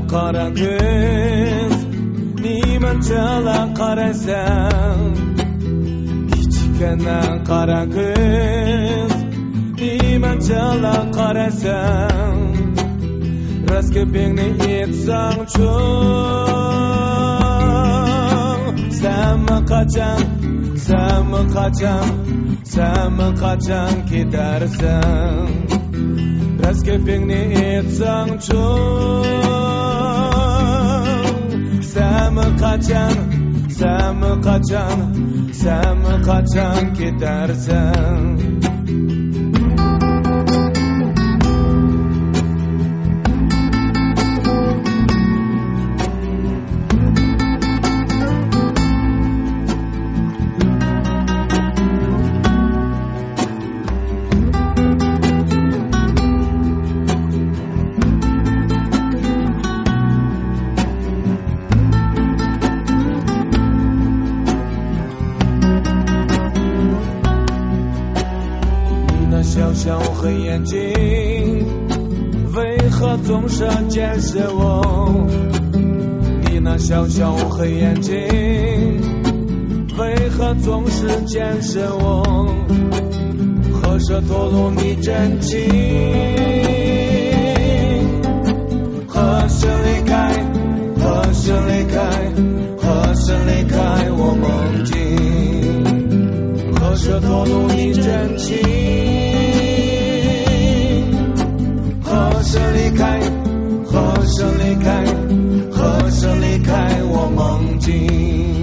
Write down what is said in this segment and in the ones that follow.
kara kız nimançala karasan Küçükenen kara kız nimançala karasan Raskepingni etsang çok Sama kaçan gidersen Raskepingni etsang çok Sama kaçan gidersen小小黑眼睛为何总是监视我你那小小黑眼睛为何总是监视我何时透露你真情何时离开我梦境何时透露你真情何时离开我梦境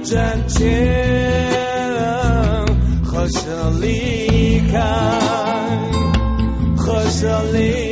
真情何时离开何时离